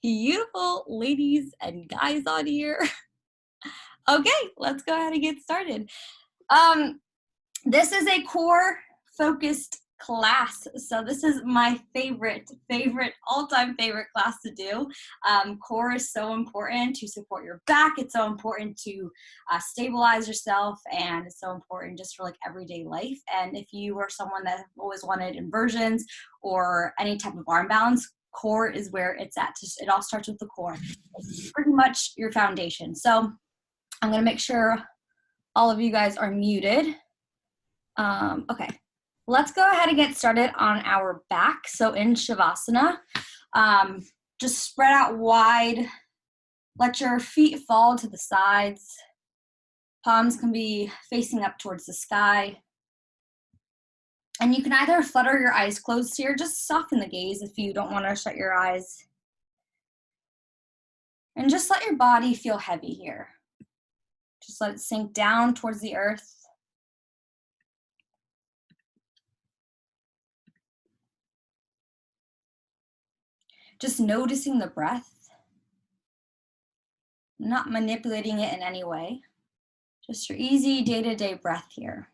beautiful ladies and guys on here. Okay, let's go ahead and get started. This is a core focused class. So this is my favorite, all-time favorite class to do. Core is so important to support your back. It's so important to stabilize yourself, and it's so important just for like everyday life. And if you are someone that always wanted inversions or any type of arm balance, core is where it's at. It all starts with the core. It's pretty much your foundation. So I'm going to make sure all of you guys are muted. Okay, let's go ahead and get started on our back. So in Shavasana, just spread out wide. Let your feet fall to the sides. Palms can be facing up towards the sky. And you can either flutter your eyes closed here, just soften the gaze if you don't want to shut your eyes. And just let your body feel heavy here. Just let it sink down towards the earth. Just noticing the breath, not manipulating it in any way. Just your easy day-to-day breath here.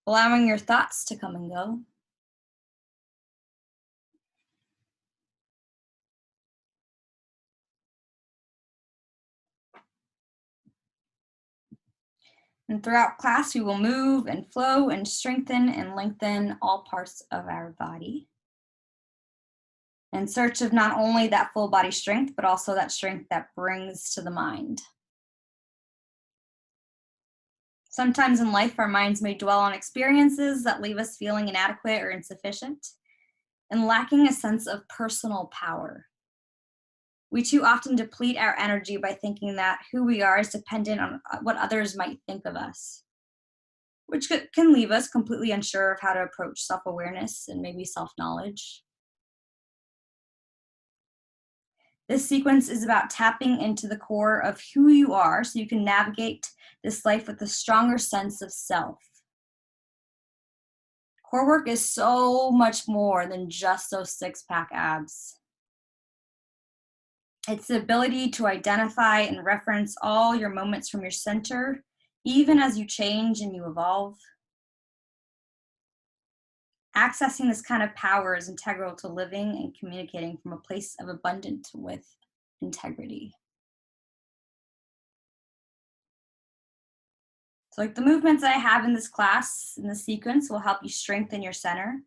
Allowing your thoughts to come and go. And throughout class, we will move and flow and strengthen and lengthen all parts of our body, in search of not only that full body strength, but also that strength that brings to the mind. Sometimes in life, our minds may dwell on experiences that leave us feeling inadequate or insufficient and lacking a sense of personal power. We too often deplete our energy by thinking that who we are is dependent on what others might think of us, which can leave us completely unsure of how to approach self-awareness and maybe self-knowledge. This sequence is about tapping into the core of who you are so you can navigate this life with a stronger sense of self. Core work is so much more than just those six-pack abs. It's the ability to identify and reference all your moments from your center, even as you change and you evolve. Accessing this kind of power is integral to living and communicating from a place of abundance with integrity. So like the movements that I have in this class, in this sequence, will help you strengthen your center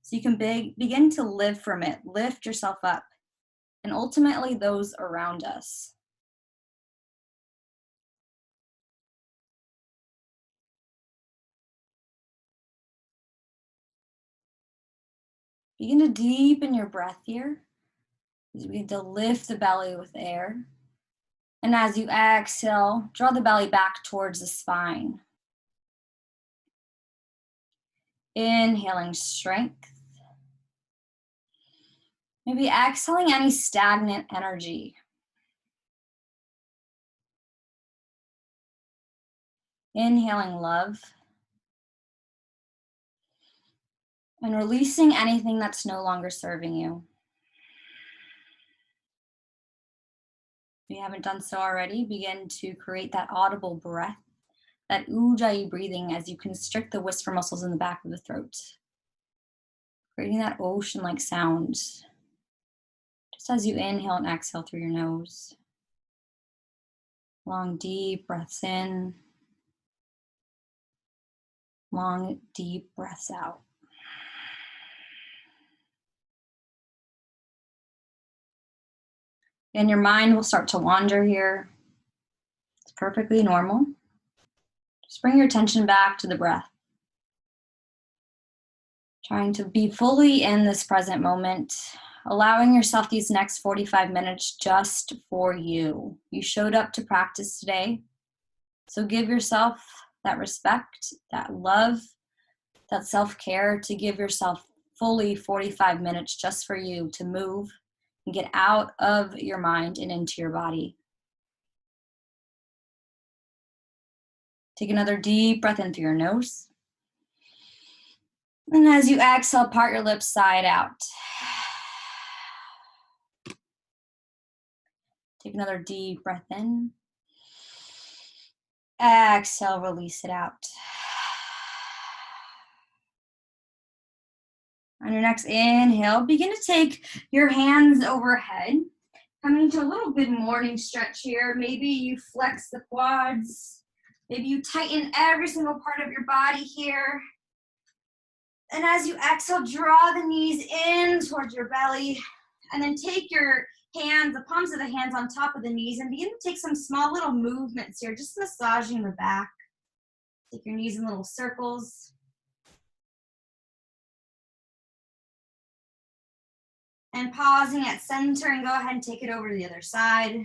so you can begin to live from it, lift yourself up, and ultimately those around us. Begin to deepen your breath here. You begin to lift the belly with air. And as you exhale, draw the belly back towards the spine. Inhaling strength. Maybe exhaling any stagnant energy. Inhaling love. And releasing anything that's no longer serving you. If you haven't done so already, begin to create that audible breath, that ujjayi breathing as you constrict the whisper muscles in the back of the throat. Creating that ocean-like sound, just as you inhale and exhale through your nose. Long, deep breaths in. Long, deep breaths out. And your mind will start to wander here. It's perfectly normal. Just bring your attention back to the breath. Trying to be fully in this present moment, allowing yourself these next 45 minutes just for you. You showed up to practice today, so give yourself that respect, that love, that self-care to give yourself fully 45 minutes just for you to move and get out of your mind and into your body. Take another deep breath in through your nose. And as you exhale, part your lips side out. Take another deep breath in. Exhale, release it out. On your next inhale, begin to take your hands overhead. Coming to a little good morning stretch here. Maybe you flex the quads. Maybe you tighten every single part of your body here. And as you exhale, draw the knees in towards your belly. And then take your hands, the palms of the hands on top of the knees, and begin to take some small little movements here, just massaging the back. Take your knees in little circles. And pausing at center, and go ahead and take it over to the other side.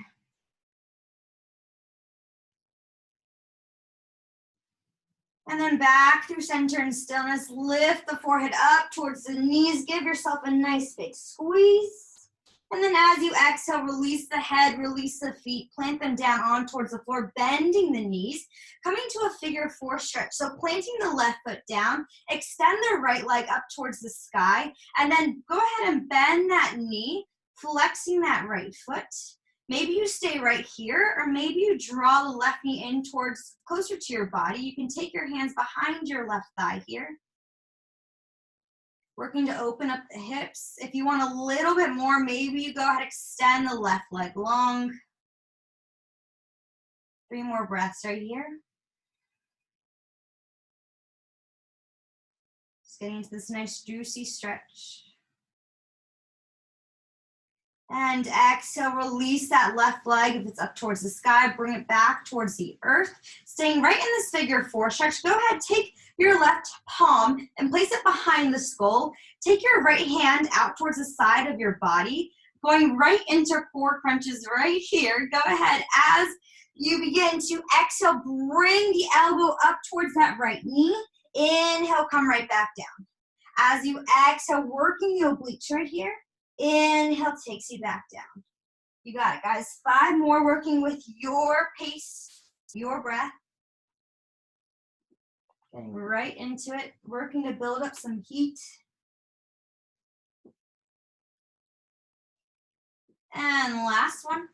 And then back through center and stillness. Lift the forehead up towards the knees. Give yourself a nice big squeeze. And then as you exhale, release the head, release the feet, plant them down on towards the floor, bending the knees, coming to a figure four stretch. So planting the left foot down, extend the right leg up towards the sky, and then go ahead and bend that knee, flexing that right foot. Maybe you stay right here, or maybe you draw the left knee in towards closer to your body. You can take your hands behind your left thigh here. Working to open up the hips. If you want a little bit more, maybe you go ahead and extend the left leg long. 3 more breaths right here. Just getting into this nice juicy stretch. And exhale, release that left leg. If it's up towards the sky, bring it back towards the earth. Staying right in this figure four stretch. Go ahead, take your left palm and place it behind the skull. Take your right hand out towards the side of your body, going right into core crunches right here. Go ahead, as you begin to exhale, bring the elbow up towards that right knee. Inhale, come right back down. As you exhale, working the obliques right here. Inhale takes you back down. You got it, guys. 5 more, working with your pace, your breath. Getting right into it, working to build up some heat. And last one.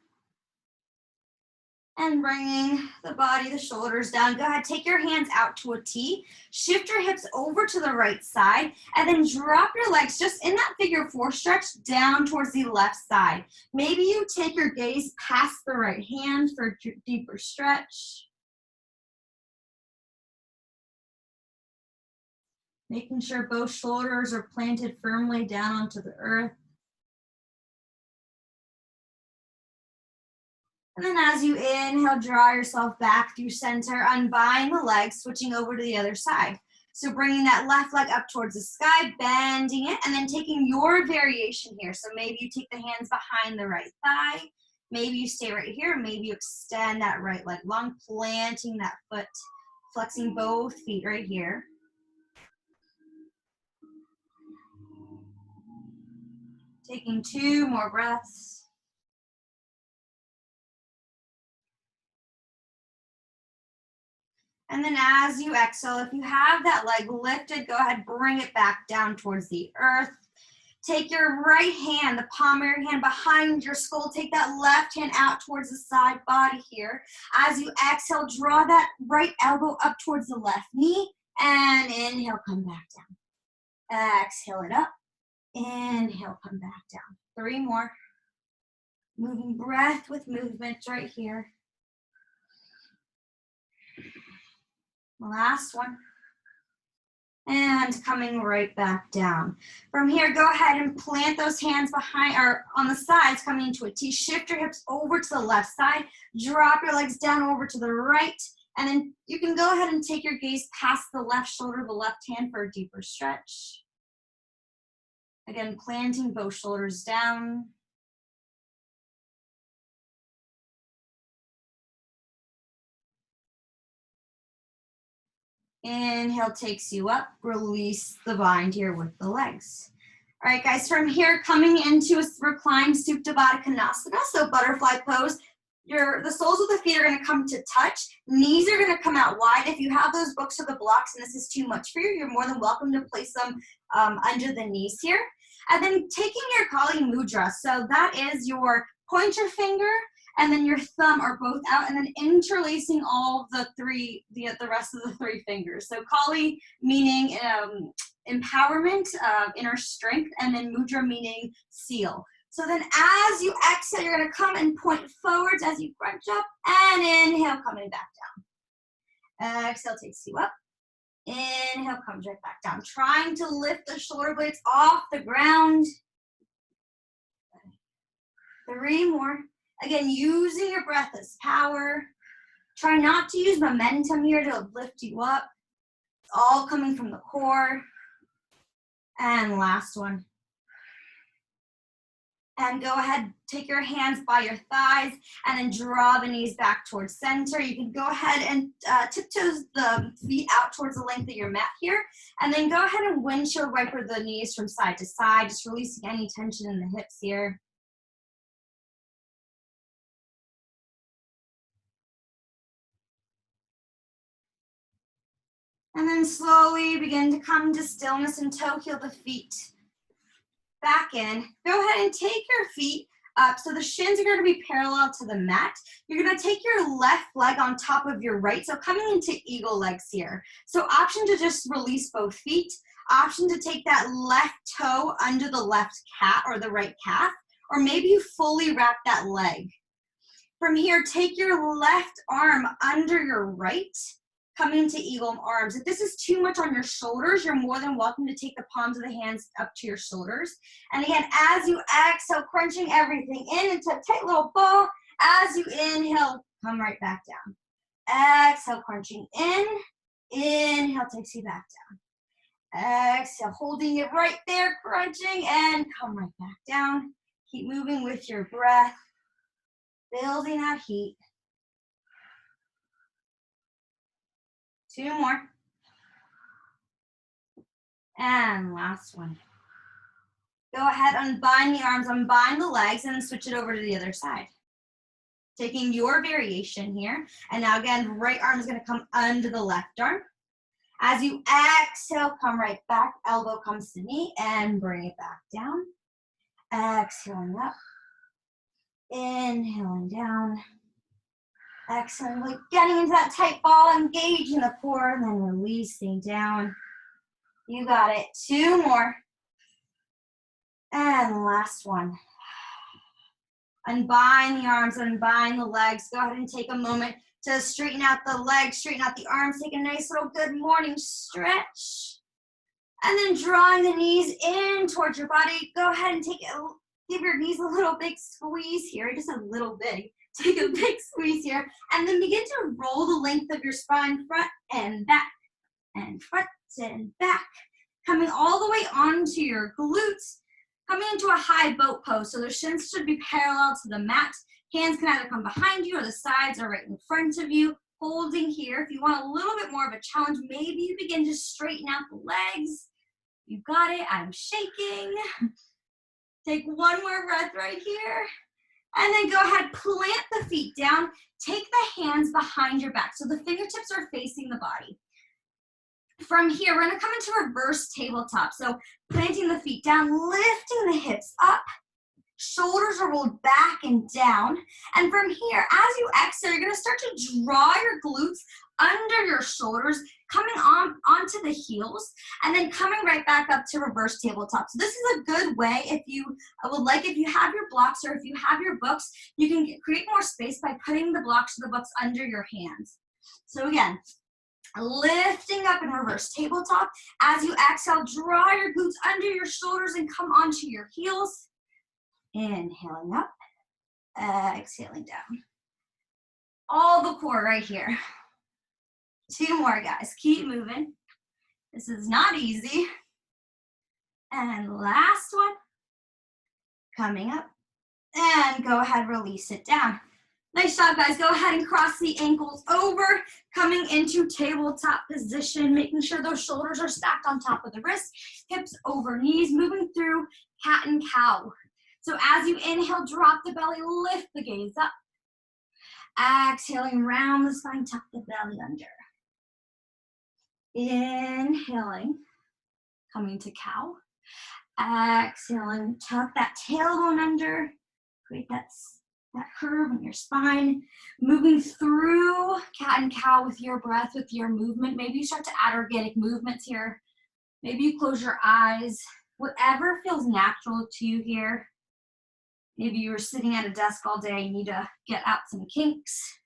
And bringing the body, the shoulders down. Go ahead, take your hands out to a T. Shift your hips over to the right side. And then drop your legs just in that figure four stretch down towards the left side. Maybe you take your gaze past the right hand for a deeper stretch. Making sure both shoulders are planted firmly down onto the earth. And then as you inhale, draw yourself back through center, unbind the legs, switching over to the other side. So bringing that left leg up towards the sky, bending it, and then taking your variation here. So maybe you take the hands behind the right thigh. Maybe you stay right here. Maybe you extend that right leg long, planting that foot, flexing both feet right here. Taking 2 more breaths. And then as you exhale, if you have that leg lifted, go ahead, bring it back down towards the earth. Take your right hand, the palm of your hand behind your skull. Take that left hand out towards the side body here. As you exhale, draw that right elbow up towards the left knee. And inhale, come back down. Exhale it up. Inhale, come back down. 3 more. Moving breath with movement right here. Last one. And coming right back down. From here, go ahead and plant those hands behind or on the sides, coming into a T. Shift your hips over to the left side. Drop your legs down over to the right. And then you can go ahead and take your gaze past the left shoulder, the left hand for a deeper stretch. Again, planting both shoulders down. Inhale takes you up. Release the bind here with the legs. All right, guys, from here, coming into a reclined Supta Baddha Konasana, so butterfly pose. The soles of the feet are going to come to touch. Knees are going to come out wide. If you have those books or the blocks and this is too much for you, you're more than welcome to place them under the knees here. And then taking your Kali Mudra. So that is your pointer finger and then your thumb are both out, and then interlacing all the rest of the three fingers. So Kali meaning empowerment, inner strength, and then Mudra meaning seal. So then as you exhale, you're gonna come and point forwards as you crunch up, and inhale, coming back down. Exhale takes you up. Inhale comes right back down. Trying to lift the shoulder blades off the ground. 3 more. Again, using your breath as power. Try not to use momentum here to lift you up. It's all coming from the core. And last one. And go ahead, take your hands by your thighs and then draw the knees back towards center. You can go ahead and tiptoe the feet out towards the length of your mat here. And then go ahead and windshield wiper the knees from side to side, just releasing any tension in the hips here. And then slowly begin to come to stillness and toe heel the feet back in. Go ahead and take your feet up. So the shins are going to be parallel to the mat. You're going to take your left leg on top of your right. So coming into eagle legs here. So option to just release both feet. Option to take that left toe under the left calf or the right calf. Or maybe you fully wrap that leg. From here, take your left arm under your right. Coming into eagle arms. If this is too much on your shoulders, you're more than welcome to take the palms of the hands up to your shoulders. And again, as you exhale, crunching everything in into a tight little ball. As you inhale, come right back down. Exhale, crunching in. Inhale takes you back down. Exhale, holding it right there, crunching, and come right back down. Keep moving with your breath, building that heat. 2 more. And last one. Go ahead, unbind the arms, unbind the legs, and then switch it over to the other side. Taking your variation here. And now again, right arm is going to come under the left arm. As you exhale, come right back. Elbow comes to knee and bring it back down. Exhaling up. Inhaling down. Exhaling, like getting into that tight ball, engaging the core, and then releasing down. You got it. 2 more. And last one. Unbind the arms, unbind the legs. Go ahead and take a moment to straighten out the legs, straighten out the arms. Take a nice little good morning stretch. And then drawing the knees in towards your body. Go ahead and give your knees a little big squeeze here, just a little big. Take a big squeeze here, and then begin to roll the length of your spine, front and back, and front and back. Coming all the way onto your glutes, coming into a high boat pose. So the shins should be parallel to the mat. Hands can either come behind you or the sides or right in front of you. Holding here. If you want a little bit more of a challenge, maybe you begin to straighten out the legs. You got it. I'm shaking. Take 1 more breath right here. And then go ahead, plant the feet down. Take the hands behind your back. So the fingertips are facing the body. From here, we're gonna come into reverse tabletop. So planting the feet down, lifting the hips up. Shoulders are rolled back and down. And from here, as you exhale, you're gonna start to draw your glutes under your shoulders, coming onto the heels, and then coming right back up to reverse tabletop. So this is a good way if you if you have your blocks or if you have your books, you can create more space by putting the blocks of the books under your hands. So again, lifting up in reverse tabletop. As you exhale, draw your glutes under your shoulders and come onto your heels. Inhaling up, exhaling down. All the core right here. 2 more, guys. Keep moving. This is not easy. And last one. Coming up. And go ahead, release it down. Nice job, guys. Go ahead and cross the ankles over. Coming into tabletop position, making sure those shoulders are stacked on top of the wrists. Hips over knees, moving through cat and cow. So as you inhale, drop the belly, lift the gaze up. Exhaling, round the spine, tuck the belly under. Inhaling, coming to cow. Exhaling, tuck that tailbone under. Create that that curve in your spine, moving through cat and cow with your breath, with your movement. Maybe you start to add organic movements here. Maybe you close your eyes, whatever feels natural to you here. Maybe you were sitting at a desk all day, you need to get out some kinks.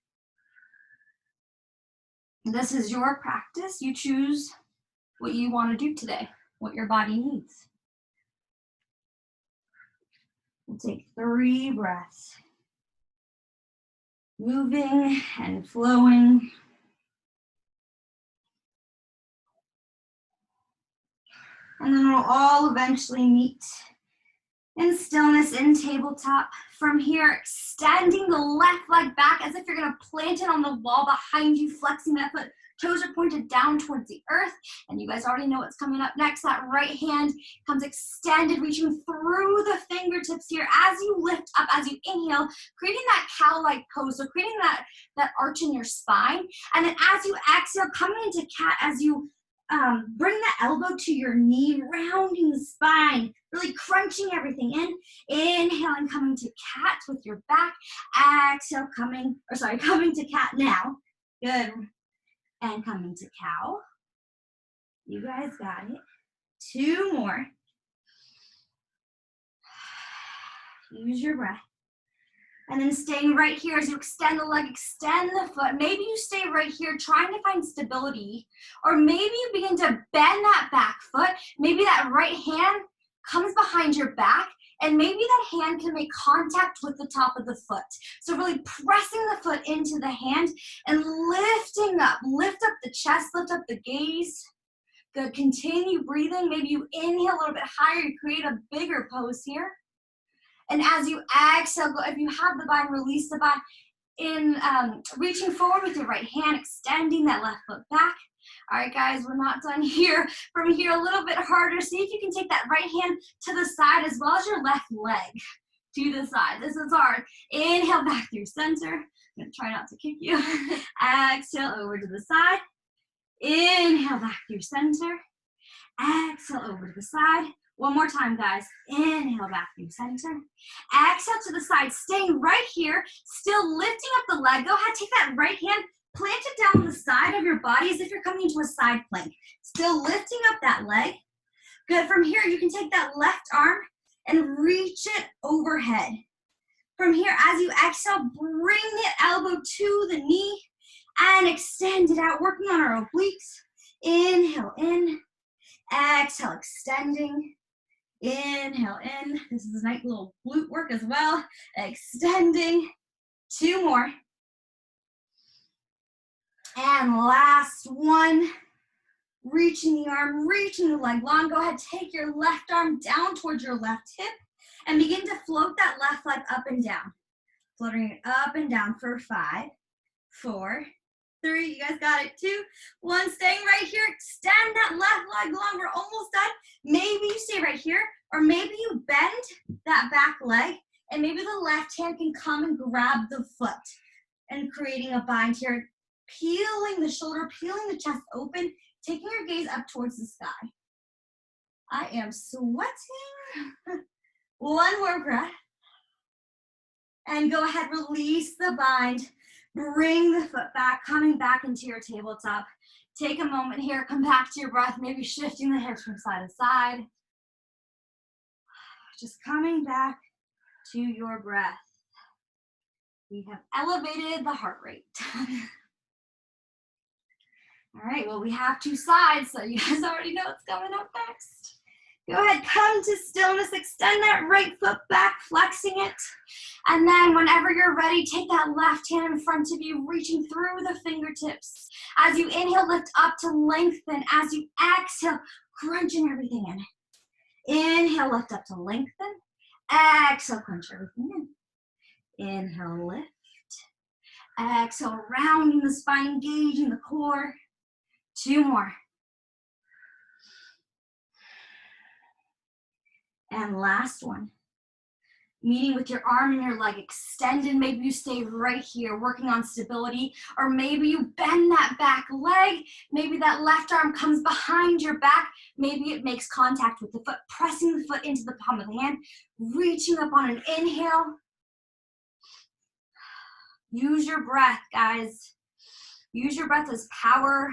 This is your practice. You choose what you want to do today, what your body needs. We'll take 3 breaths. Moving and flowing. And then we'll all eventually meet in stillness in tabletop. From here, extending the left leg back as if you're gonna plant it on the wall behind you, flexing that foot. Toes are pointed down towards the earth. And you guys already know what's coming up next. That right hand comes extended, reaching through the fingertips here as you lift up, as you inhale, creating that cow-like pose. So creating that arch in your spine. And then as you exhale, coming into cat, as you bring the elbow to your knee, rounding the spine, really crunching everything in. Inhale and coming to cat with your back. Exhale, coming to cat now. Good. And coming to cow. You guys got it. 2 more. Use your breath. And then staying right here as you extend the leg, extend the foot. Maybe you stay right here trying to find stability. Or maybe you begin to bend that back foot. Maybe that right hand comes behind your back. And maybe that hand can make contact with the top of the foot. So really pressing the foot into the hand and lifting up. Lift up the chest, lift up the gaze. Good, continue breathing. Maybe you inhale a little bit higher, you create a bigger pose here. And as you exhale, go, if you have the bind, release the bind. In reaching forward with your right hand, extending that left foot back. All right, guys, we're not done here. From here, a little bit harder. See if you can take that right hand to the side as well as your left leg to the side. This is hard. Inhale back through center. I'm gonna try not to kick you. Exhale over to the side. Inhale back through center. Exhale over to the side. One more time, guys. Inhale back through center. Exhale to the side. Staying right here. Still lifting up the leg. Go ahead, take that right hand. Plant it down the side of your body as if you're coming into a side plank. Still lifting up that leg. Good. From here, you can take that left arm and reach it overhead. From here, as you exhale, bring the elbow to the knee and extend it out, working on our obliques. Inhale in. Exhale, extending. Inhale in. This is a nice little glute work as well. Extending. 2 more. And last one. Reaching the arm, reaching the leg long. Go ahead, take your left arm down towards your left hip and begin to float that left leg up and down. Floating it up and down for 5, 4, 3, you guys got it, 2, 1, staying right here. Extend that left leg long, we're almost done. Maybe you stay right here, or maybe you bend that back leg, and maybe the left hand can come and grab the foot, and creating a bind here, peeling the shoulder, peeling the chest open, taking your gaze up towards the sky. I am sweating. 1 more breath. And go ahead, release the bind. Bring the foot back, coming back into your tabletop. Take a moment here, come back to your breath, maybe shifting the hips from side to side. Just coming back to your breath. We have elevated the heart rate. All right, well, we have 2 sides, so you guys already know what's coming up next. Go ahead, come to stillness, extend that right foot back, flexing it. And then whenever you're ready, take that left hand in front of you, reaching through the fingertips. As you inhale, lift up to lengthen. As you exhale, crunching everything in. Inhale, lift up to lengthen. Exhale, crunch everything in. Inhale, lift. Exhale, rounding the spine, engaging the core. 2 more. And last one. Meeting with your arm and your leg extended. Maybe you stay right here working on stability, or maybe you bend that back leg. Maybe that left arm comes behind your back. Maybe it makes contact with the foot, pressing the foot into the palm of the hand, reaching up on an inhale. Use your breath, guys. Use your breath as power,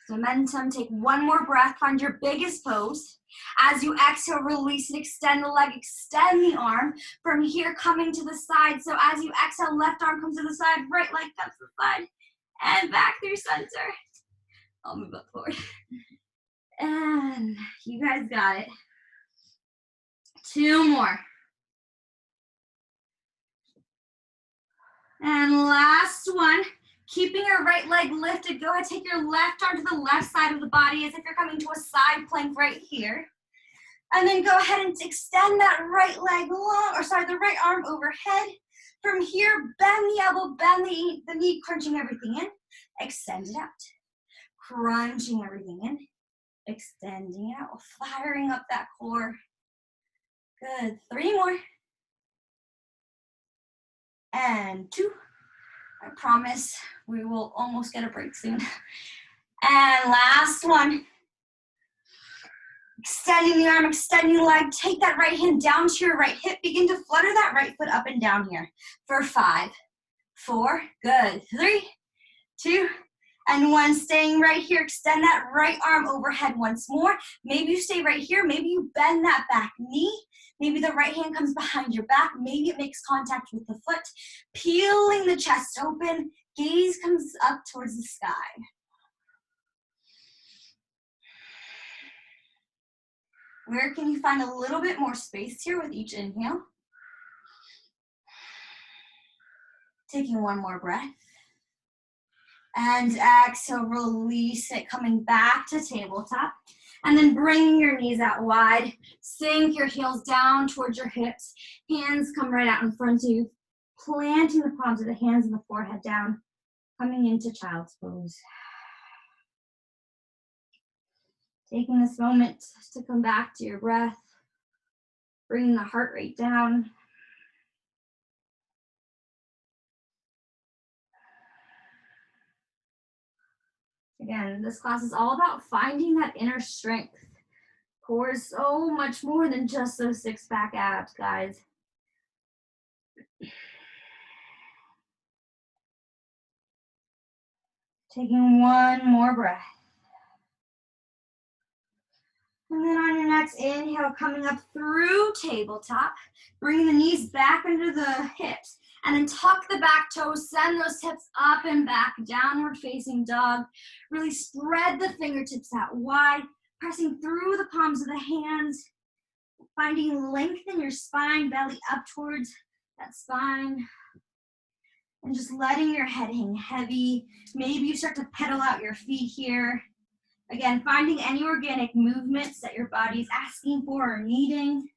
momentum. Take one more breath. Find your biggest pose. As you exhale, release and extend the leg, extend the arm. From here, coming to the side. So as you exhale, left arm comes to the side, right leg comes to the side, and back through center. I'll move up forward. And you guys got it. 2 more. And last one. Keeping your right leg lifted, go ahead, take your left arm to the left side of the body as if you're coming to a side plank right here. And then go ahead and extend that right leg the right arm overhead. From here, bend the elbow, bend the knee, crunching everything in. Extend it out. Crunching everything in. Extending it out, firing up that core. Good, 3 more. And 2. I promise we will almost get a break soon. And last one. Extending the arm, extending the leg. Take that right hand down to your right hip. Begin to flutter that right foot up and down here for 5, 4, good. 3, 2, and 1. Staying right here. Extend that right arm overhead once more. Maybe you stay right here. Maybe you bend that back knee. Maybe the right hand comes behind your back. Maybe it makes contact with the foot. Peeling the chest open. Gaze comes up towards the sky. Where can you find a little bit more space here with each inhale? Taking one more breath. And exhale, release it, coming back to tabletop. And then bring your knees out wide. Sink your heels down towards your hips. Hands come right out in front of you. Planting the palms of the hands and the forehead down. Coming into child's pose. Taking this moment to come back to your breath. Bringing the heart rate down. Again, this class is all about finding that inner strength. Core is so much more than just those 6-pack abs, guys. Taking one more breath. And then on your next inhale, coming up through tabletop, bringing the knees back under the hips, and then tuck the back toes, send those hips up and back, downward facing dog. Really spread the fingertips out wide, pressing through the palms of the hands, finding length in your spine, belly up towards that spine, and just letting your head hang heavy. Maybe you start to pedal out your feet here. Again, finding any organic movements that your body's asking for or needing.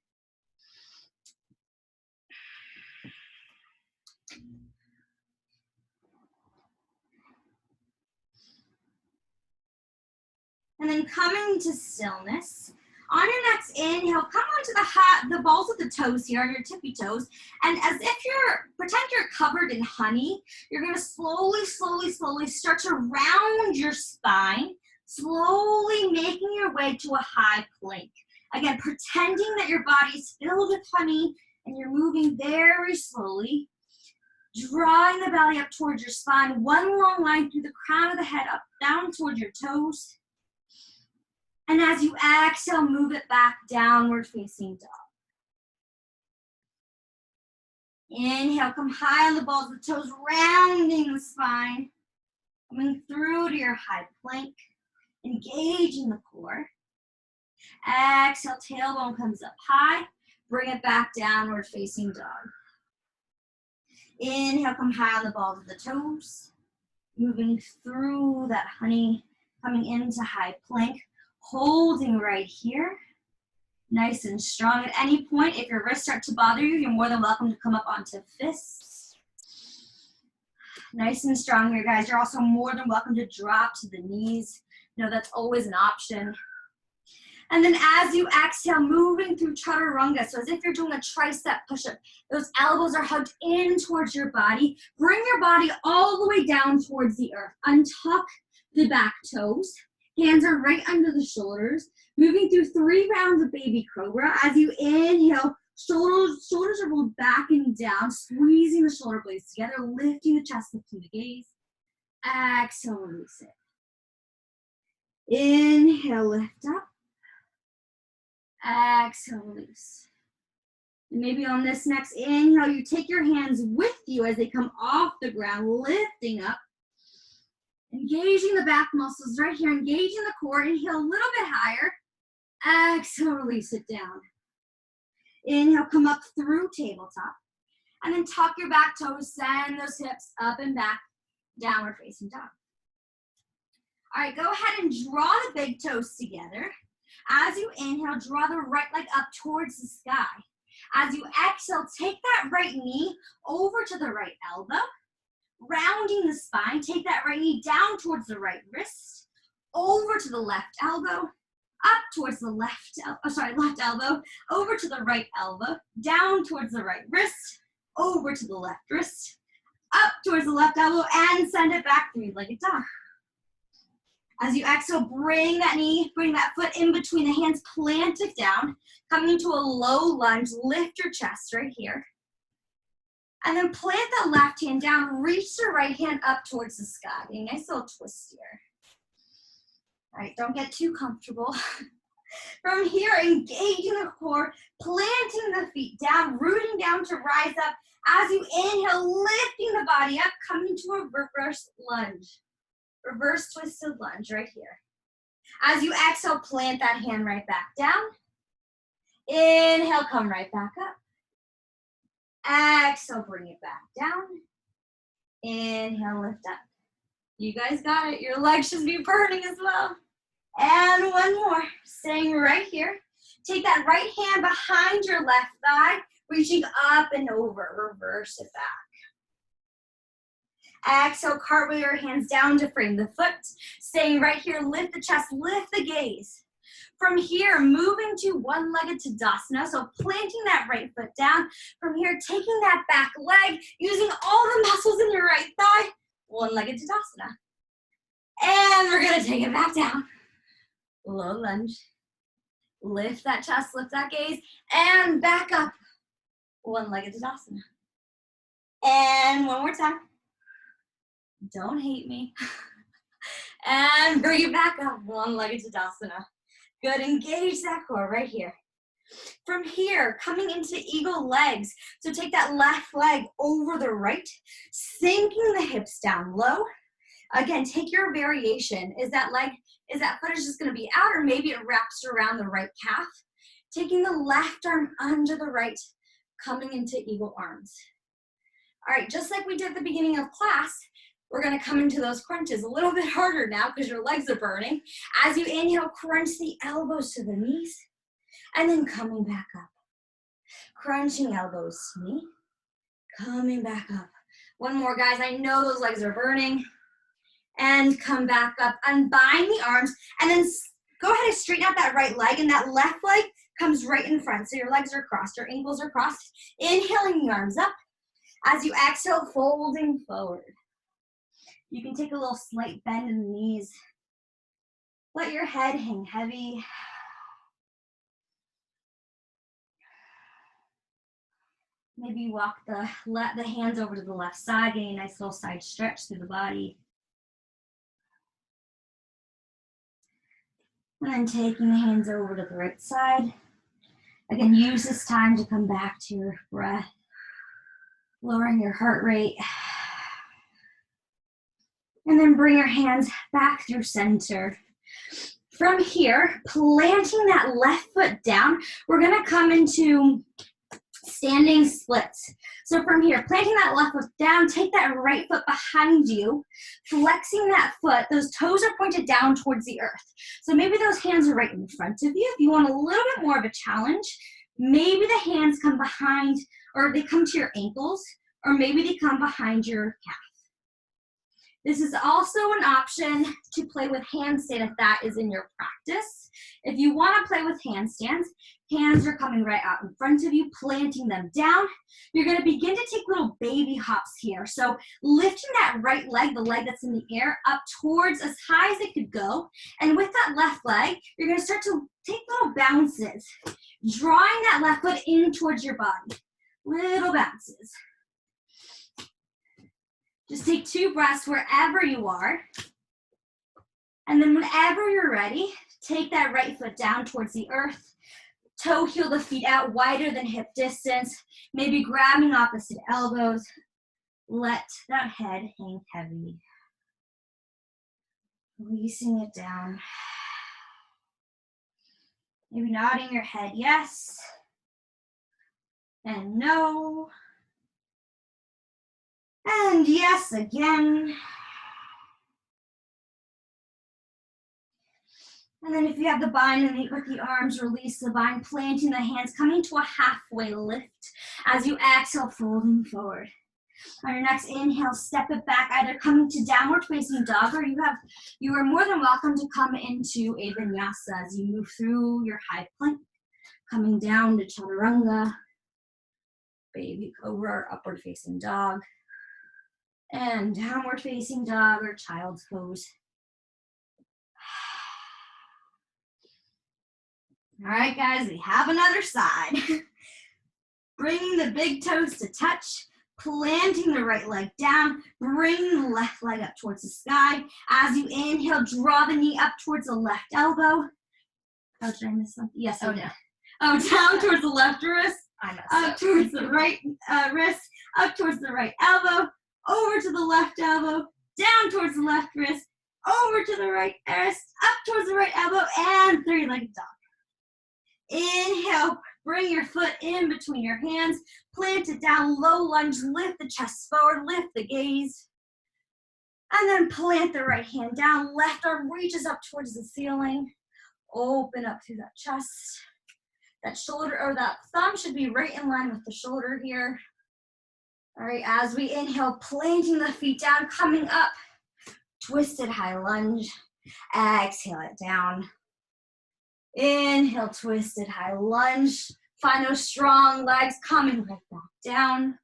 And then coming to stillness. On your next inhale, come onto the balls of the toes here, on your tippy toes. And as if pretend you're covered in honey, you're gonna slowly start to round your spine, slowly making your way to a high plank. Again, pretending that your body's filled with honey and you're moving very slowly, drawing the belly up towards your spine, one long line through the crown of the head, up, down towards your toes. And as you exhale, move it back, downward facing dog. Inhale, come high on the balls of the toes, rounding the spine, coming through to your high plank, engaging the core. Exhale, tailbone comes up high, bring it back, downward facing dog. Inhale, come high on the balls of the toes, moving through that honey, coming into high plank. Holding right here, nice and strong. At any point, if your wrists start to bother you, you're more than welcome to come up onto fists. Nice and strong here, guys. You're also more than welcome to drop to the knees. You know, that's always an option. And then as you exhale, moving through chaturanga. So as if you're doing a tricep push-up, those elbows are hugged in towards your body. Bring your body all the way down towards the earth. Untuck the back toes. Hands are right under the shoulders. Moving through 3 rounds of baby cobra. As you inhale, Shoulders are rolled back and down, squeezing the shoulder blades together, lifting the chest, lifting the gaze. Exhale, release it. Inhale, lift up. Exhale, release. And maybe on this next inhale, you take your hands with you as they come off the ground, lifting up. Engaging the back muscles right here, engaging the core. Inhale a little bit higher. Exhale, release it down. Inhale, come up through tabletop. And then tuck your back toes, send those hips up and back, downward facing dog. All right, go ahead and draw the big toes together. As you inhale, draw the right leg up towards the sky. As you exhale, take that right knee over to the right elbow. Rounding the spine, take that right knee down towards the right wrist, over to the left elbow, up towards the left elbow, over to the right elbow, down towards the right wrist, over to the left wrist, up towards the left elbow, and send it back, three-legged dog. As you exhale, bring that foot in between the hands, plant it down, coming into a low lunge, lift your chest right here. And then plant the left hand down, reach the right hand up towards the sky. A nice little twist here. All right, don't get too comfortable. From here, engaging the core, planting the feet down, rooting down to rise up. As you inhale, lifting the body up, coming to a reverse lunge. Reverse twisted lunge right here. As you exhale, plant that hand right back down. Inhale, come right back up. Exhale, bring it back down. Inhale, lift up. You guys got it. Your legs should be burning as well. And one more. Staying right here. Take that right hand behind your left thigh, reaching up and over. Reverse it back. Exhale, cartwheel your hands down to frame the foot. Staying right here, lift the chest, lift the gaze. From here, moving to one-legged Tadasana, so planting that right foot down. From here, taking that back leg, using all the muscles in your right thigh, one-legged Tadasana. And we're gonna take it back down. Low lunge. Lift that chest, lift that gaze, and back up. One-legged Tadasana. And one more time. Don't hate me. And bring it back up, one-legged Tadasana. Good, engage that core right here. From here, coming into eagle legs. So take that left leg over the right, sinking the hips down low. Again, take your variation. Is that foot is just gonna be out, or maybe it wraps around the right calf. Taking the left arm under the right, coming into eagle arms. All right, just like we did at the beginning of class, we're gonna come into those crunches a little bit harder now because your legs are burning. As you inhale, crunch the elbows to the knees, and then coming back up. Crunching elbows to knee, coming back up. One more, guys. I know those legs are burning. And come back up, unbind the arms, and then go ahead and straighten out that right leg, and that left leg comes right in front. So your legs are crossed, your ankles are crossed. Inhaling the arms up. As you exhale, folding forward. You can take a little slight bend in the knees. Let your head hang heavy. Maybe walk the hands over to the left side, getting a nice little side stretch through the body. And then taking the hands over to the right side. Again, use this time to come back to your breath, lowering your heart rate. And then bring your hands back through center. From here, planting that left foot down, we're gonna come into standing splits. So from here, planting that left foot down, take that right foot behind you, flexing that foot. Those toes are pointed down towards the earth. So maybe those hands are right in front of you. If you want a little bit more of a challenge, maybe the hands come behind, or they come to your ankles, or maybe they come behind your calf. This is also an option to play with handstand if that is in your practice. If you want to play with handstands, hands are coming right out in front of you, planting them down. You're going to begin to take little baby hops here. So lifting that right leg, the leg that's in the air, up towards as high as it could go. And with that left leg, you're going to start to take little bounces, drawing that left foot in towards your body. Little bounces. Just take 2 breaths wherever you are. And then whenever you're ready, take that right foot down towards the earth. Toe heel the feet out wider than hip distance. Maybe grabbing opposite elbows. Let that head hang heavy. Releasing it down. Maybe nodding your head yes and no. And yes again. And then if you have the bind and with the arms, release the bind, planting the hands, coming to a halfway lift. As you exhale, folding forward. On your next inhale, step it back, either coming to downward facing dog, or you are more than welcome to come into a vinyasa as you move through your high plank, coming down to chaturanga, baby cobra, or upward facing dog, and downward facing dog or child's pose. All right, guys, we have another side. Bringing the big toes to touch, planting the right leg down, bringing the left leg up towards the sky. As you inhale, draw the knee up towards the left elbow. Oh, did I miss something? Yes, I did. Oh, down towards the left wrist, up towards the right wrist, up towards the right elbow, over to the left elbow, down towards the left wrist, over to the right wrist, up towards the right elbow, and 3-legged dog. Inhale, bring your foot in between your hands, plant it down, low lunge, lift the chest forward, lift the gaze. And then plant the right hand down, left arm reaches up towards the ceiling. Open up through that chest. That shoulder or that thumb should be right in line with the shoulder here. All right, as we inhale, planting the feet down, coming up, twisted high lunge. Exhale it down. Inhale, twisted high lunge. Find those strong legs coming right back down.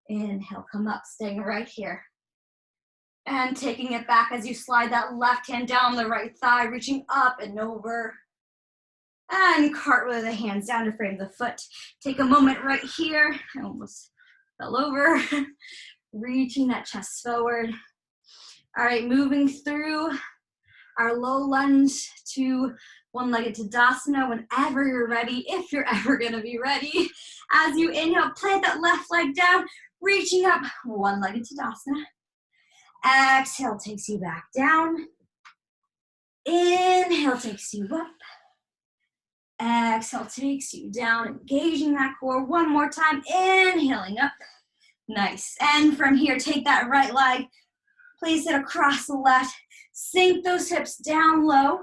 Inhale, come up, staying right here. And taking it back as you slide that left hand down the right thigh, reaching up and over. And cartwheel the hands down to frame the foot. Take a moment right here. I almost fell over. Reaching that chest forward. All right, moving through our low lunge to one-legged Tadasana whenever you're ready, if you're ever gonna be ready. As you inhale, plant that left leg down, reaching up, one-legged Tadasana. Exhale takes you back down. Inhale takes you up. Exhale takes you down, engaging that core one more time, inhaling up. Nice, and from here, take that right leg, place it across the left, sink those hips down low.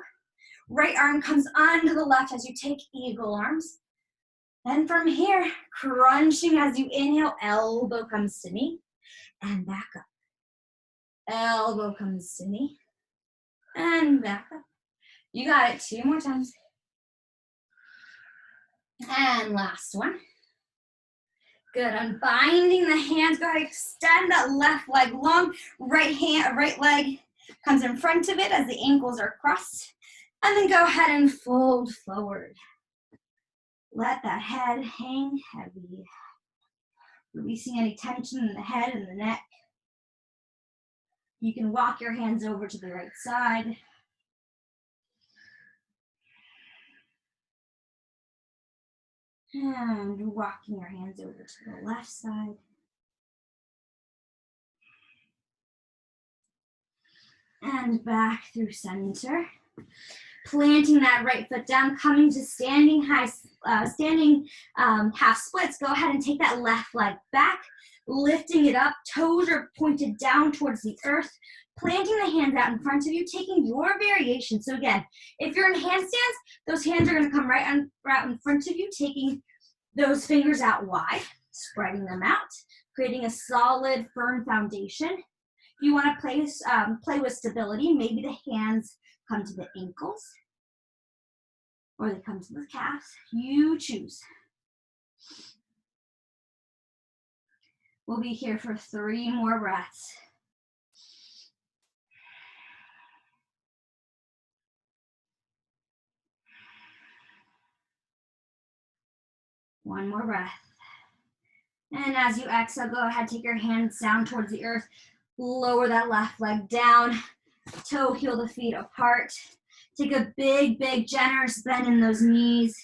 Right arm comes onto the left as you take eagle arms. Then from here, crunching as you inhale, elbow comes to knee, and back up. Elbow comes to knee, and back up. You got it, 2 more times. And last one. Good, unbinding the hands, go ahead, extend that left leg long, right leg comes in front of it as the ankles are crossed. And then go ahead and fold forward. Let that head hang heavy. Releasing any tension in the head and the neck. You can walk your hands over to the right side. And walking your hands over to the left side. And back through center. Planting that right foot down, coming to standing half splits. Go ahead and take that left leg back, lifting it up. Toes are pointed down towards the earth. Planting the hands out in front of you, taking your variation. So again, if you're in handstands, those hands are going to come right in front of you, taking those fingers out wide, spreading them out, creating a solid, firm foundation. you want to play with stability, maybe the hands come to the ankles or they come to the calves. You choose. We'll be here for 3 more breaths. One more breath. And as you exhale, go ahead, take your hands down towards the earth. Lower that left leg down. Toe heel the feet apart. Take a big, big, generous bend in those knees.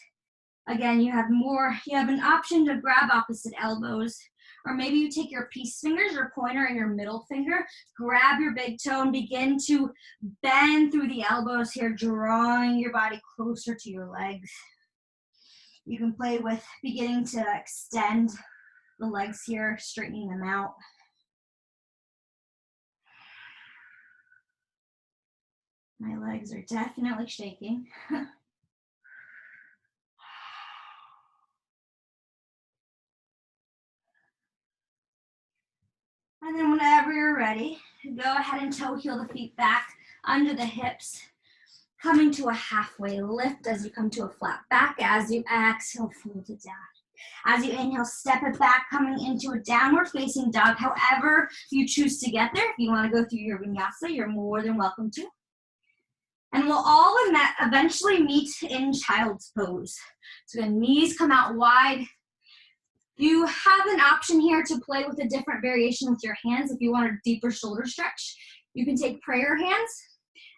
Again, you have an option to grab opposite elbows. Or maybe you take your peace fingers, your pointer and your middle finger, grab your big toe and begin to bend through the elbows here, drawing your body closer to your legs. You can play with beginning to extend the legs here, straightening them out. My legs are definitely shaking. And then whenever you're ready, go ahead and toe heel the feet back under the hips, coming to a halfway lift as you come to a flat back. As you exhale, fold it down. As you inhale, step it back, coming into a downward facing dog. However you choose to get there, if you want to go through your vinyasa, you're more than welcome to. And we'll all eventually meet in child's pose. So again, knees come out wide. You have an option here to play with a different variation with your hands. If you want a deeper shoulder stretch, you can take prayer hands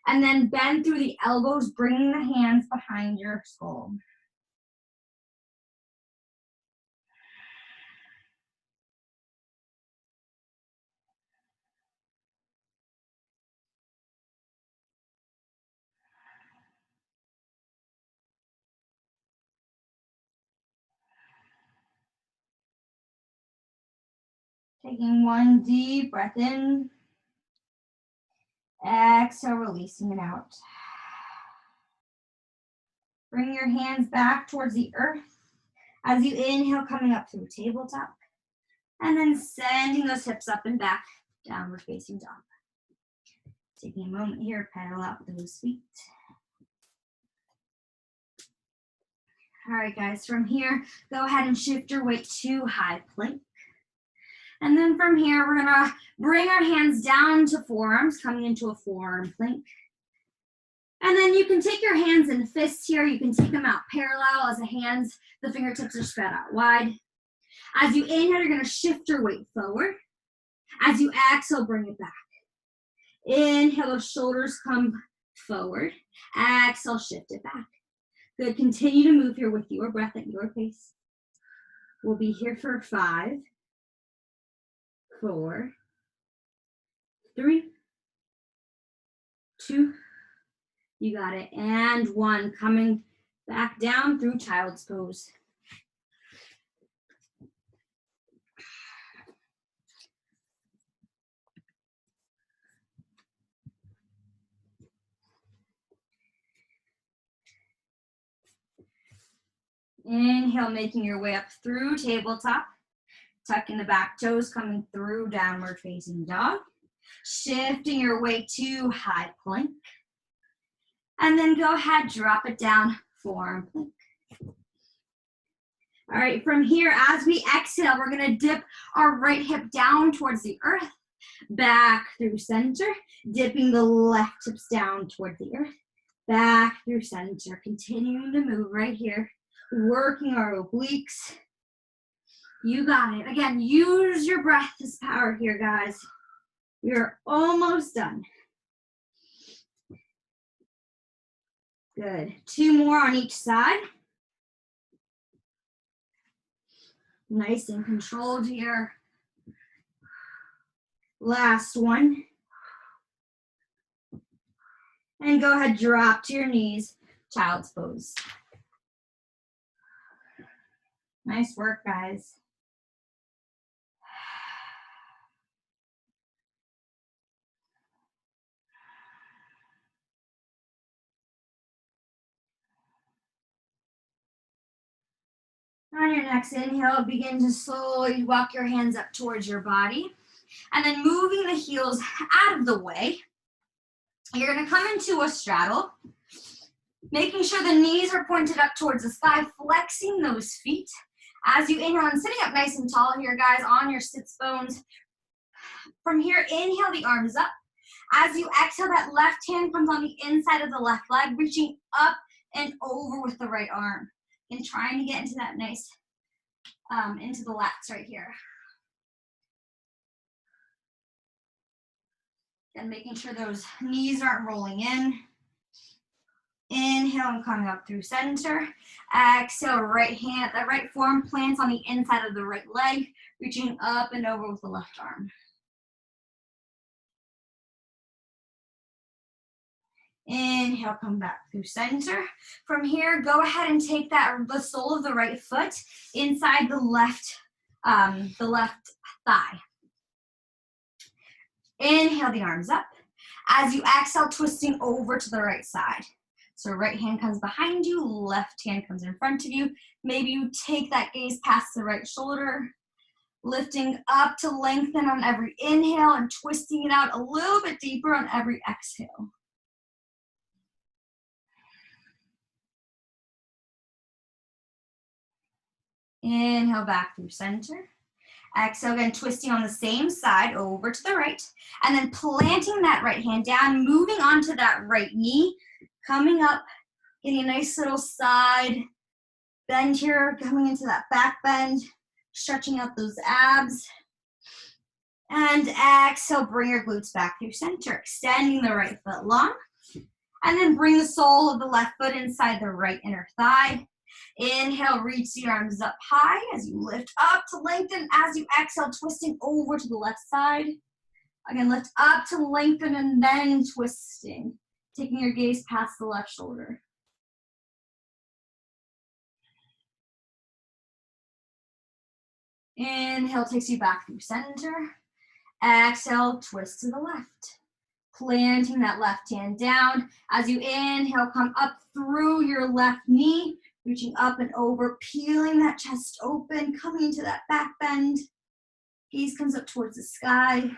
and then bend through the elbows, bringing the hands behind your skull. Taking one deep breath in. Exhale, releasing it out. Bring your hands back towards the earth. As you inhale, coming up through tabletop. And then sending those hips up and back, downward facing dog. Taking a moment here, pedal out those feet. All right, guys, from here, go ahead and shift your weight to high plank. And then from here, we're gonna bring our hands down to forearms, coming into a forearm plank. And then you can take your hands in fists here. You can take them out parallel as the fingertips are spread out wide. As you inhale, you're gonna shift your weight forward. As you exhale, bring it back. Inhale, those shoulders come forward. Exhale, shift it back. Good, continue to move here with your breath at your pace. We'll be here for 5, 4, 3, 2, you got it, and 1. Coming back down through child's pose. Inhale, making your way up through tabletop. Tucking the back toes, coming through downward facing dog. Shifting your weight to high plank. And then go ahead, drop it down, forearm plank. All right, from here, as we exhale, we're gonna dip our right hip down towards the earth, back through center, dipping the left hips down toward the earth, back through center, continuing to move right here, working our obliques. You got it. Again, use your breath as power here, guys. We're almost done. Good. 2 more on each side. Nice and controlled here. Last one. And go ahead, drop to your knees, child's pose. Nice work, guys. On your next inhale, begin to slowly walk your hands up towards your body. And then moving the heels out of the way, you're gonna come into a straddle, making sure the knees are pointed up towards the sky, flexing those feet. As you inhale and sitting up nice and tall here, guys, on your sits bones. From here, inhale the arms up. As you exhale, that left hand comes on the inside of the left leg, reaching up and over with the right arm. And trying to get into that nice, into the lats right here. And making sure those knees aren't rolling in. Inhale and coming up through center. Exhale, right hand, that right forearm plants on the inside of the right leg, reaching up and over with the left arm. Inhale, come back through center. From here, go ahead and take the sole of the right foot inside the left thigh. Inhale the arms up. As you exhale, twisting over to the right side. So right hand comes behind you, left hand comes in front of you. Maybe you take that gaze past the right shoulder, lifting up to lengthen on every inhale and twisting it out a little bit deeper on every exhale. Inhale back through center. Exhale again, twisting on the same side over to the right. And then planting that right hand down, moving onto that right knee, coming up, getting a nice little side bend here, coming into that back bend, stretching out those abs. And exhale, bring your glutes back through center, extending the right foot long. And then bring the sole of the left foot inside the right inner thigh. Inhale, reach the arms up high as you lift up to lengthen. As you exhale, twisting over to the left side. Again, lift up to lengthen and then twisting. Taking your gaze past the left shoulder. Inhale takes you back through center. Exhale, twist to the left. Planting that left hand down. As you inhale, come up through your left knee, reaching up and over, peeling that chest open, coming into that back bend. Gaze comes up towards the sky.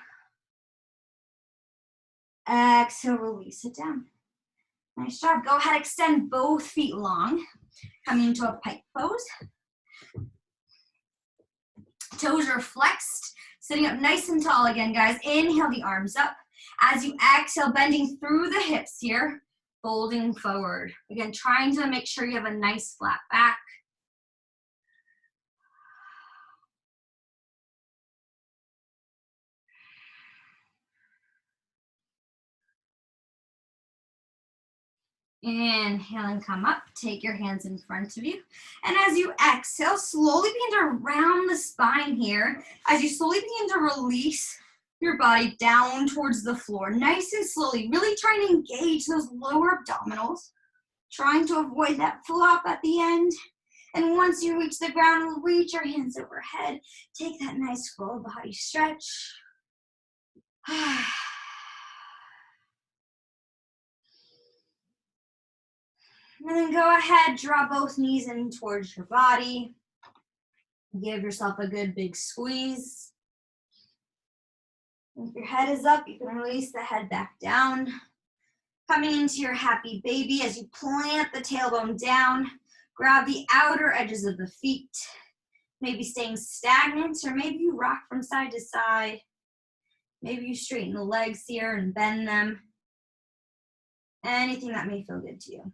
Exhale, release it down. Nice job. Go ahead, extend both feet long. Coming into a pike pose. Toes are flexed. Sitting up nice and tall again, guys. Inhale the arms up. As you exhale, bending through the hips here, folding forward. Again, trying to make sure you have a nice flat back. Inhale and come up. Take your hands in front of you. And as you exhale, slowly begin to round the spine here. As you slowly begin to release your body down towards the floor, nice and slowly, really trying to engage those lower abdominals, trying to avoid that flop at the end. And once you reach the ground, reach your hands overhead. Take that nice full body stretch. And then go ahead, draw both knees in towards your body. Give yourself a good big squeeze. If your head is up, you can release the head back down. Coming into your happy baby as you plant the tailbone down. Grab the outer edges of the feet. Maybe staying stagnant, or maybe you rock from side to side. Maybe you straighten the legs here and bend them. Anything that may feel good to you.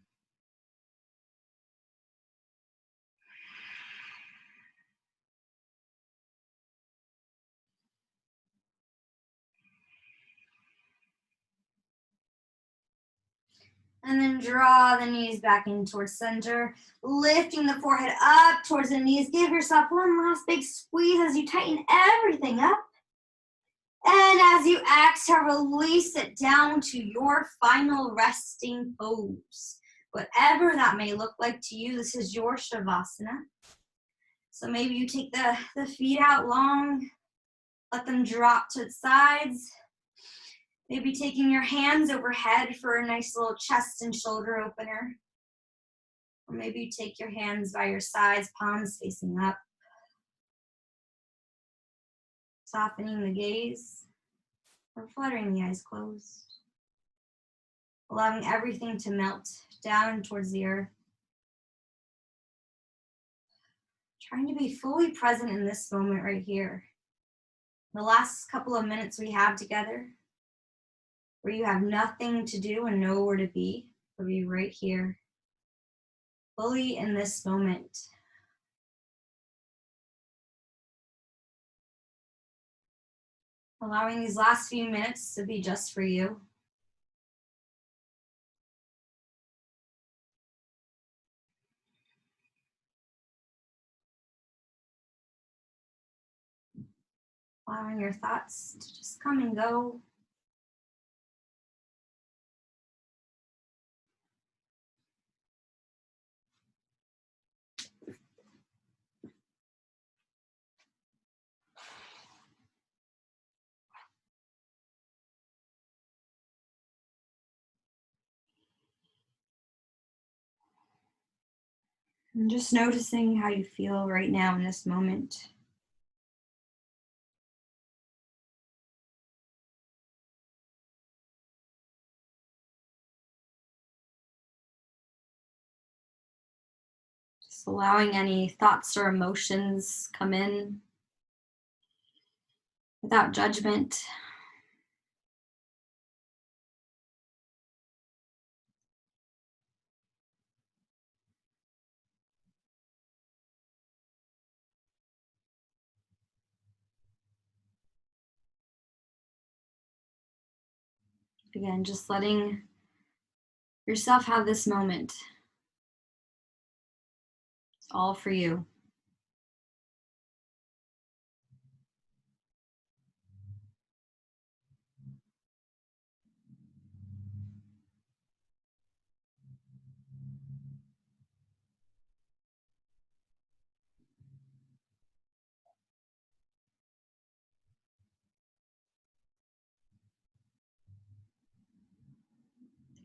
And then draw the knees back in towards center, lifting the forehead up towards the knees. Give yourself one last big squeeze as you tighten everything up. And as you exhale, release it down to your final resting pose. Whatever that may look like to you, this is your Shavasana. So maybe you take the feet out long, let them drop to the sides. Maybe taking your hands overhead for a nice little chest and shoulder opener. Or maybe you take your hands by your sides, palms facing up. Softening the gaze or fluttering the eyes closed. Allowing everything to melt down towards the earth. Trying to be fully present in this moment right here. The last couple of minutes we have together, where you have nothing to do and nowhere to be, will be right here, fully in this moment. Allowing these last few minutes to be just for you. Allowing your thoughts to just come and go. And just noticing how you feel right now in this moment. Just allowing any thoughts or emotions come in without judgment. Again, just letting yourself have this moment. It's all for you.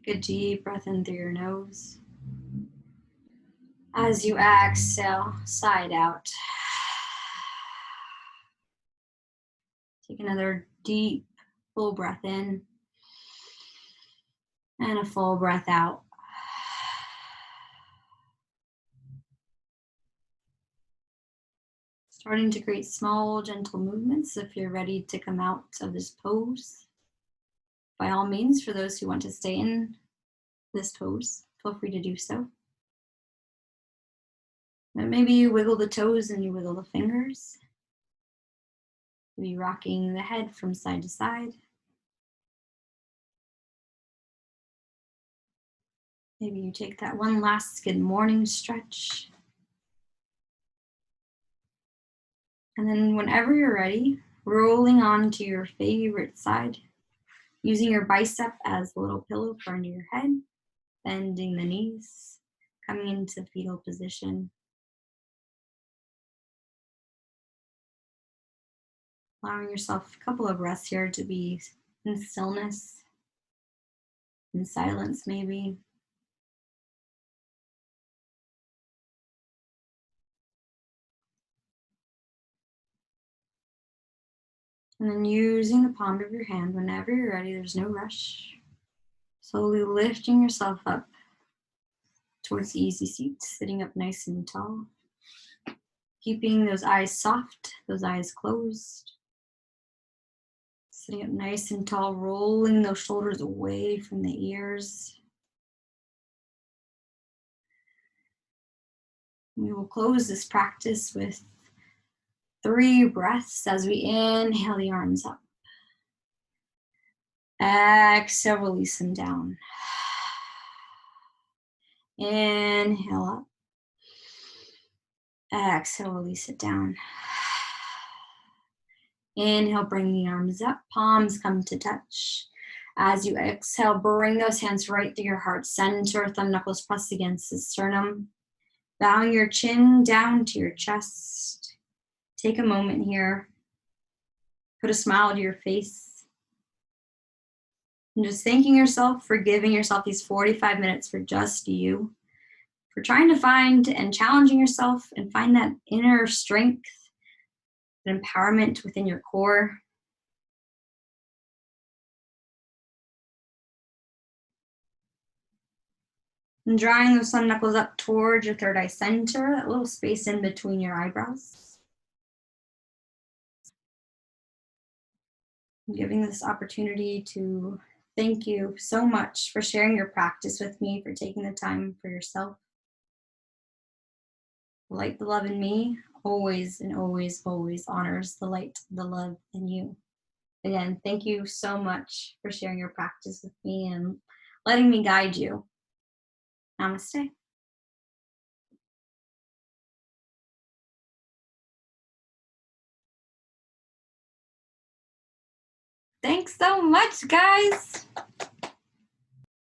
Take a deep breath in through your nose. As you exhale, side out. Take another deep, full breath in. And a full breath out. Starting to create small, gentle movements if you're ready to come out of this pose. By all means, for those who want to stay in this pose, feel free to do so. But maybe you wiggle the toes and you wiggle the fingers. Maybe rocking the head from side to side. Maybe you take that one last good morning stretch. And then whenever you're ready, rolling onto your favorite side, using your bicep as a little pillow for under your head, bending the knees, coming into fetal position. Allowing yourself a couple of breaths here to be in stillness, in silence maybe. And then using the palm of your hand whenever you're ready, there's no rush. Slowly lifting yourself up towards the easy seat, sitting up nice and tall. Keeping those eyes soft, those eyes closed. Sitting up nice and tall, rolling those shoulders away from the ears. We will close this practice with 3 breaths as we inhale the arms up. Exhale, release them down. Inhale up. Exhale, release it down. Inhale, bring the arms up, palms come to touch. As you exhale, bring those hands right through your heart center, thumb knuckles pressed against the sternum. Bowing your chin down to your chest. Take a moment here. Put a smile to your face. And just thanking yourself for giving yourself these 45 minutes for just you. For trying to find and challenging yourself and find that inner strength an empowerment within your core. And drawing those sun knuckles up towards your third eye center, that little space in between your eyebrows. I'm giving this opportunity to thank you so much for sharing your practice with me, for taking the time for yourself. The light, the love in me always and always, always honors the light, the love in you. Again, thank you so much for sharing your practice with me and letting me guide you. Namaste. Thanks so much, guys.